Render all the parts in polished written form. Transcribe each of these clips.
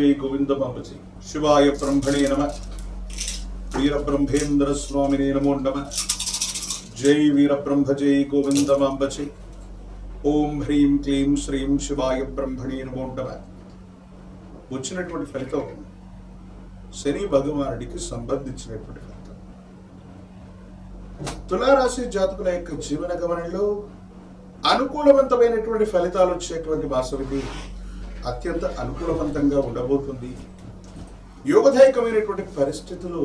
गोविंद बाबजी शिवाय ब्रह्मणे नमः। वीर ब्रह्मेंद्र स्वामिने नमो नमः। जय वीर ब्रह्म जय गोविंद बाबजी। ओम ह्रीं क्लीं श्रीं शिवाय ब्रह्मणे नमो नमः। వచ్చినటువంటి ఫలితం శని భగవానుడికి సంబంధించినటువంటి ఫలితం. తులారాశి జాతకుల యొక్క జీవన గమనంలో అనుకూలవంతమైనటువంటి ఫలితాలు వచ్చేటువంటి మాసం ఇది. అత్యంత అనుకూలవంతంగా ఉండబోతుంది. యోగదాయకమైనటువంటి పరిస్థితులు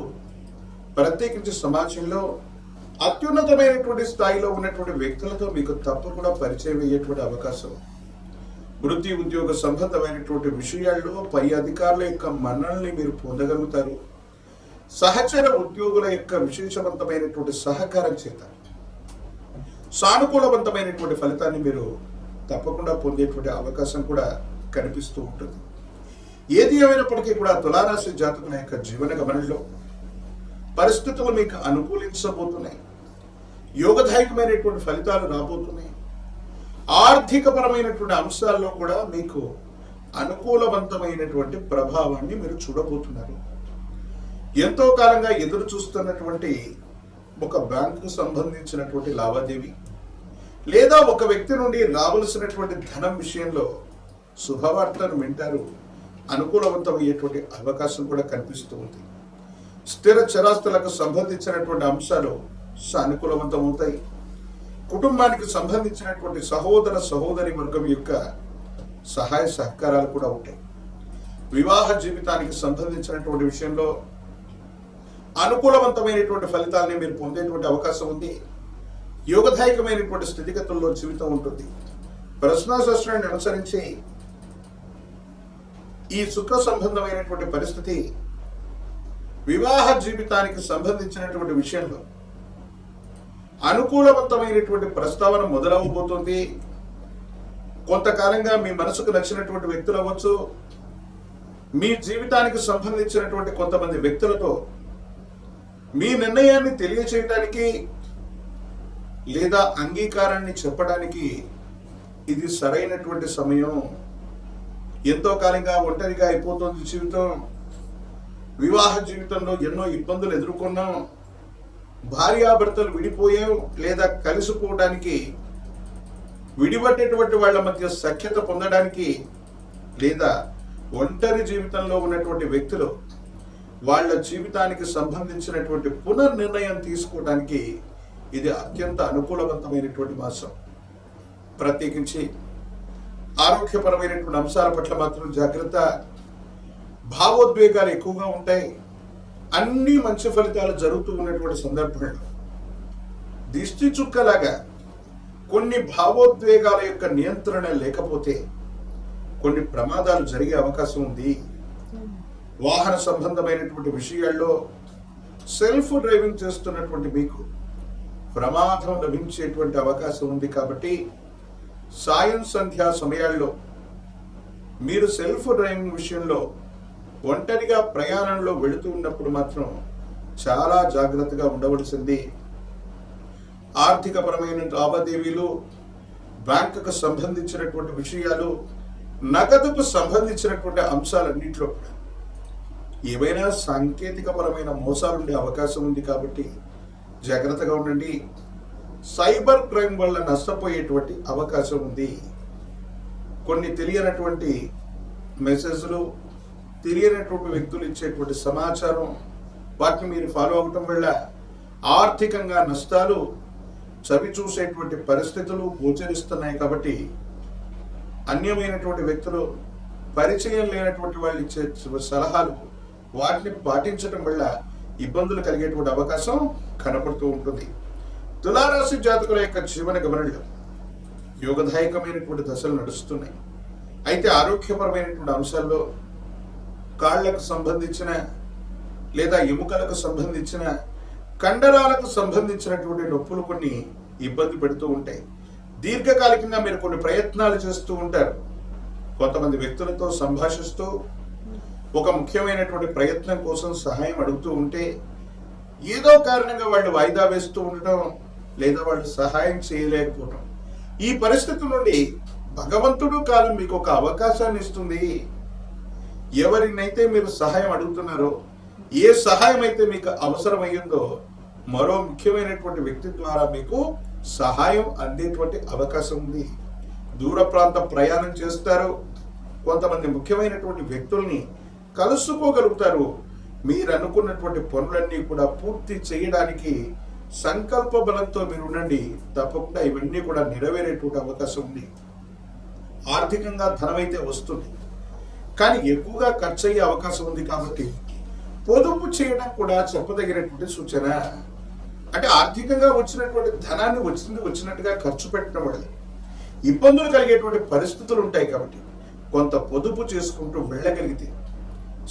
ప్రత్యేకించి సమాజంలో అత్యున్నతమైనటువంటి స్థాయిలో ఉన్నటువంటి వ్యక్తులతో మీకు తప్పకుండా పరిచయం అయ్యేటువంటి అవకాశం, వృత్తి ఉద్యోగ సంబంధమైనటువంటి విషయాల్లో పై అధికారుల యొక్క మన్ననల్ని మీరు పొందగలుగుతారు. సహచర ఉద్యోగుల యొక్క విశేషవంతమైనటువంటి సహకారం చేత సానుకూలవంతమైనటువంటి ఫలితాన్ని మీరు తప్పకుండా పొందేటువంటి అవకాశం కూడా కనిపిస్తూ ఉంటుంది. ఏది ఏమైనప్పటికీ కూడా తులారాశి జాతకుల యొక్క జీవన గమనంలో పరిస్థితులు మీకు అనుకూలించబోతున్నాయి. యోగదాయకమైనటువంటి ఫలితాలు రాబోతున్నాయి. ఆర్థికపరమైనటువంటి అంశాల్లో కూడా మీకు అనుకూలవంతమైనటువంటి ప్రభావాన్ని మీరు చూడబోతున్నారు. ఎంతో కాలంగా ఎదురు చూస్తున్నటువంటి ఒక బ్యాంకుకు సంబంధించినటువంటి లావాదేవీ లేదా ఒక వ్యక్తి నుండి రావలసినటువంటి ధనం విషయంలో శుభవార్తను వింటారు. అనుకూలవంతమయ్యేటువంటి అవకాశం కూడా కనిపిస్తూ ఉంది. స్థిర చరాస్తులకు సంబంధించినటువంటి అంశాలు సానుకూలవంతమవుతాయి. కుటుంబానికి సంబంధించినటువంటి సహోదర సహోదరి వర్గం యొక్క సహాయ సహకారాలు కూడా ఉంటాయి. వివాహ జీవితానికి సంబంధించినటువంటి విషయంలో అనుకూలవంతమైనటువంటి ఫలితాలని మీరు పొందేటువంటి అవకాశం ఉంది. యోగదాయకమైనటువంటి స్థితిగతుల్లో జీవితం ఉంటుంది. ప్రశ్నాశాస్త్రాన్ని అనుసరించి ఈ సుఖ సంబంధమైనటువంటి పరిస్థితి వివాహ జీవితానికి సంబంధించినటువంటి విషయంలో అనుకూలవంతమైనటువంటి ప్రస్తావన మొదలవబోతుంది. కొంతకాలంగా మీ మనసుకు నచ్చినటువంటి వ్యక్తులు అవ్వచ్చు, మీ జీవితానికి సంబంధించినటువంటి కొంతమంది వ్యక్తులతో మీ నిర్ణయాన్ని తెలియచేయడానికి లేదా అంగీకారాన్ని చెప్పడానికి ఇది సరైనటువంటి సమయం. ఎంతో కాలంగా ఒంటరిగా అయిపోతుంది జీవితం. వివాహ జీవితంలో ఎన్నో ఇబ్బందులు ఎదుర్కొన్నాం. భార్యాభర్తలు విడిపోయాం లేదా కలిసిపోవడానికి, విడిపడేటువంటి వాళ్ళ మధ్య సఖ్యత పొందడానికి, లేదా ఒంటరి జీవితంలో ఉన్నటువంటి వ్యక్తులు వాళ్ళ జీవితానికి సంబంధించినటువంటి పునర్నిర్ణయం తీసుకోవడానికి ఇది అత్యంత అనుకూలవంతమైనటువంటి మాసం. ప్రత్యేకించి ఆరోగ్యపరమైనటువంటి అంశాల పట్ల మాత్రం జాగ్రత్త. భావోద్వేగాలు ఎక్కువగా ఉంటాయి. అన్ని మంచి ఫలితాలు జరుగుతూ ఉన్నటువంటి సందర్భంలో దిష్టి చుక్కలాగా కొన్ని భావోద్వేగాల యొక్క నియంత్రణ లేకపోతే కొన్ని ప్రమాదాలు జరిగే అవకాశం ఉంది. వాహన సంబంధమైనటువంటి విషయాల్లో సెల్ఫ్ డ్రైవింగ్ చేస్తున్నటువంటి మీకు ప్రమాదం లభించేటువంటి అవకాశం ఉంది. కాబట్టి సాయం సంధ్యా సమయాల్లో మీరు సెల్ఫ్ డ్రైవింగ్ విషయంలో ఒంటరిగా ప్రయాణంలో వెళుతూ ఉన్నప్పుడు మాత్రం చాలా జాగ్రత్తగా ఉండవలసింది. ఆర్థికపరమైన లావాదేవీలు, బ్యాంకుకు సంబంధించినటువంటి విషయాలు, నగదుకు సంబంధించినటువంటి అంశాలన్నింటిలో కూడా ఏవైనా సాంకేతికపరమైన మోసాలు ఉండే అవకాశం ఉంది. కాబట్టి జాగ్రత్తగా ఉండండి. సైబర్ క్రైమ్ వల్ల నష్టపోయేటువంటి అవకాశం ఉంది. కొన్ని తెలియనటువంటి మెసేజ్లు, తెలియనటువంటి వ్యక్తులు ఇచ్చేటువంటి సమాచారం, వాటిని మీరు ఫాలో అవటం వల్ల ఆర్థికంగా నష్టాలు చవి చూసేటువంటి పరిస్థితులు గోచరిస్తున్నాయి. కాబట్టి అన్యమైనటువంటి వ్యక్తులు, పరిచయం లేనటువంటి వాళ్ళు ఇచ్చే సలహాలు, వాటిని పాటించడం వల్ల ఇబ్బందులు కలిగేటువంటి అవకాశం కనపడుతూ ఉంటుంది. తులారాశి జాతకుల యొక్క జీవన గమనంలో యోగదాయకమైనటువంటి దశలు నడుస్తున్నాయి. అయితే ఆరోగ్యపరమైనటువంటి అంశాల్లో కాళ్లకు సంబంధించిన లేదా ఎముకలకు సంబంధించిన, కండరాలకు సంబంధించినటువంటి నొప్పులు కొన్ని ఇబ్బంది పెడుతూ ఉంటాయి. దీర్ఘకాలికంగా మీరు కొన్ని ప్రయత్నాలు చేస్తూ ఉంటారు. కొంతమంది వ్యక్తులతో సంభాషిస్తూ ఒక ముఖ్యమైనటువంటి ప్రయత్నం కోసం సహాయం అడుగుతూ ఉంటే ఏదో కారణంగా వాళ్ళు వాయిదా వేస్తూ ఉండటం లేదా వాళ్ళు సహాయం చేయలేకపోవటం, ఈ పరిస్థితి నుండి భగవంతుడు కాలం మీకు ఒక అవకాశాన్ని ఇస్తుంది. ఎవరినైతే మీరు సహాయం అడుగుతున్నారో, ఏ సహాయం అయితే మీకు అవసరమయ్యిందో మరో ముఖ్యమైనటువంటి వ్యక్తి ద్వారా మీకు సహాయం అందేటువంటి అవకాశం ఉంది. దూర ప్రాంత ప్రయాణం చేస్తారు, కొంతమంది ముఖ్యమైనటువంటి వ్యక్తుల్ని కలుసుకోగలుగుతారు. మీరు అనుకున్నటువంటి పనులన్నీ కూడా పూర్తి చేయడానికి సంకల్ప బలంతో మీరు ఉండండి. తప్పకుండా ఇవన్నీ కూడా నెరవేరేటువంటి అవకాశం ఉంది. ఆర్థికంగా ధనమైతే వస్తుంది, కానీ ఎక్కువగా ఖర్చు అయ్యే అవకాశం ఉంది. కాబట్టి పొదుపు చేయడం కూడా చెప్పదగినటువంటి సూచన. అంటే ఆర్థికంగా వచ్చినటువంటి ధనాన్ని వచ్చినట్టుగా ఖర్చు పెట్టడం వల్ల ఇబ్బందులు కలిగేటువంటి పరిస్థితులు ఉంటాయి. కాబట్టి కొంత పొదుపు చేసుకుంటూ వెళ్ళగలిగితే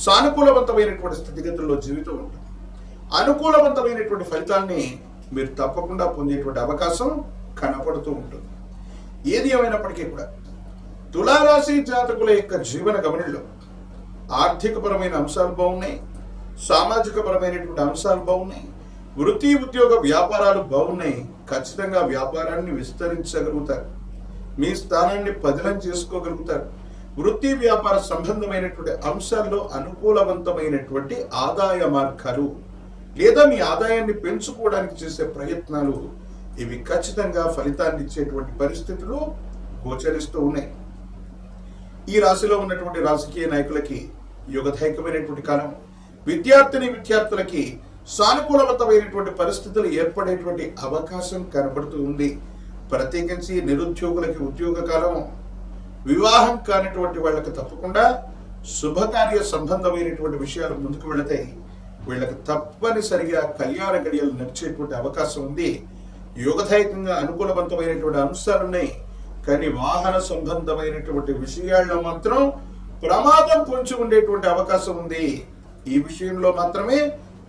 సానుకూలవంతమైనటువంటి స్థితిగతుల్లో జీవితం ఉంటుంది. అనుకూలవంతమైనటువంటి ఫలితాన్ని మీరు తప్పకుండా పొందేటువంటి అవకాశం కనపడుతూ ఉంటుంది. ఏది ఏమైనప్పటికీ కూడా తులారాశి జాతకుల యొక్క జీవన గమనంలో ఆర్థికపరమైన అంశాలు బాగున్నాయి, సామాజిక పరమైనటువంటి అంశాలు బాగున్నాయి, వృత్తి ఉద్యోగ వ్యాపారాలు బాగున్నాయి. ఖచ్చితంగా వ్యాపారాన్ని విస్తరించగలుగుతారు, మీ స్థానాన్ని పదిలం చేసుకోగలుగుతారు. వృత్తి వ్యాపార సంబంధమైనటువంటి అంశాల్లో అనుకూలవంతమైనటువంటి ఆదాయ మార్గాలు లేదా మీ ఆదాయాన్ని పెంచుకోవడానికి చేసే ప్రయత్నాలు ఇవి ఖచ్చితంగా ఫలితాన్ని ఇచ్చేటువంటి పరిస్థితులు గోచరిస్తూ ఉన్నాయి. ఈ రాశిలో ఉన్నటువంటి రాజకీయ నాయకులకి యుగదాయకమైనటువంటి కాలం. విద్యార్థులకి సానుకూలవంతమైనటువంటి పరిస్థితులు ఏర్పడేటువంటి అవకాశం కనబడుతూ ఉంది. ప్రత్యేకించి నిరుద్యోగులకి ఉద్యోగ కాలం. వివాహం కానిటువంటి వాళ్ళకి తప్పకుండా శుభకార్య సంబంధమైనటువంటి విషయాలు ముందుకు వెళతాయి. వీళ్ళకి తప్పనిసరిగా కళ్యాణ గడియలు నడిచేటువంటి అవకాశం ఉంది. యోగదాయకంగా అనుకూలవంతమైనటువంటి అంశాలున్నాయి, కానీ వాహన సంబంధమైనటువంటి విషయాల్లో మాత్రం ప్రమాదం పొంచి ఉండేటువంటి అవకాశం ఉంది. ఈ విషయంలో మాత్రమే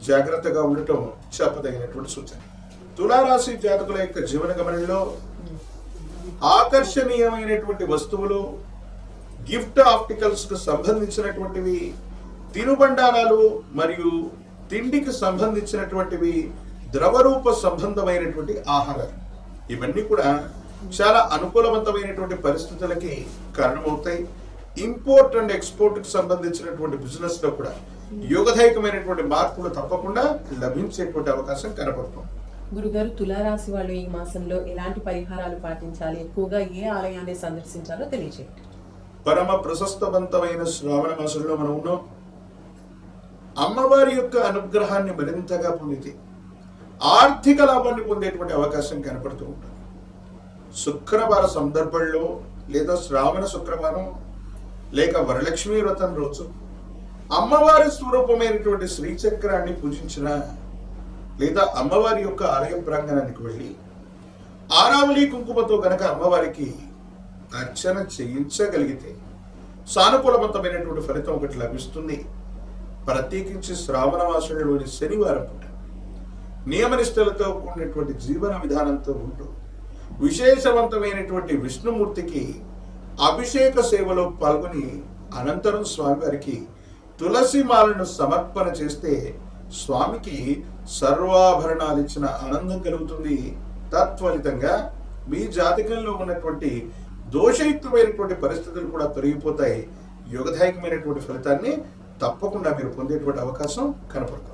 జాగ్రత్తగా ఉండటం చెప్పదగినటువంటి సూచన. తులారాశి జాతకుల యొక్క జీవన గమనంలో ఆకర్షణీయమైనటువంటి వస్తువులు, గిఫ్ట్ ఆర్టికల్స్ కు సంబంధించినటువంటివి, తినుబండారాలు మరియు తిండికి సంబంధించినటువంటివి, ద్రవరూప సంబంధమైనటువంటి ఆహారాలు ఇవన్నీ కూడా చాలా అనుకూలవంతమైనటువంటి పరిస్థితులకి కారణమవుతాయి. ఇంపోర్ట్ అండ్ ఎక్స్పోర్ట్ కి సంబంధించినటువంటి బిజినెస్ లో కూడా యోగదాయకమైనటువంటి మార్పులు తప్పకుండా లభించేటువంటి అవకాశం కనబడుతుంది. గురుగారు, తులారాశి వాళ్ళు ఈ మాసంలో ఎలాంటి పరిహారాలు పాటించాలి, ఎక్కువగా ఏ ఆలయాన్ని సందర్శించాలో తెలియజేయండి. పరమ ప్రశస్తవంతమైన శ్రావణ మాసంలో మనం ఉన్నాం. అమ్మవారి యొక్క అనుగ్రహాన్ని మరింతగా పొందితే ఆర్థిక లాభాన్ని పొందేటువంటి అవకాశం కనపడుతూ ఉంటుంది. శుక్రవార సందర్భంలో లేదా శ్రావణ శుక్రవారం లేక వరలక్ష్మీ వ్రతం రోజు అమ్మవారి స్వరూపమైనటువంటి శ్రీచక్రాన్ని పూజించిన లేదా అమ్మవారి యొక్క ఆలయ ప్రాంగణానికి వెళ్ళి ఆరావళి కుంకుమతో గనక అమ్మవారికి అర్చన చేయించగలిగితే సానుకూలవంతమైనటువంటి ఫలితం ఒకటి లభిస్తుంది. ప్రత్యేకించి శ్రావణ మాసంలోని శనివారం పూట నియమనిష్టలతో కూడినటువంటి జీవన విధానంతో ఉంటూ విశేషవంతమైనటువంటి విష్ణుమూర్తికి అభిషేక సేవలో పాల్గొని అనంతరం స్వామివారికి తులసి మాలను సమర్పణ చేస్తే స్వామికి సర్వాభరణాలు ఇచ్చిన ఆనందం కలుగుతుంది. తత్ఫలితంగా మీ జాతకంలో ఉన్నటువంటి దోషయుక్తమైనటువంటి పరిస్థితులు కూడా తొలగిపోతాయి. యోగదాయకమైనటువంటి ఫలితాన్ని తప్పకుండా మీరు పొందేటువంటి అవకాశం కనపడుతుంది.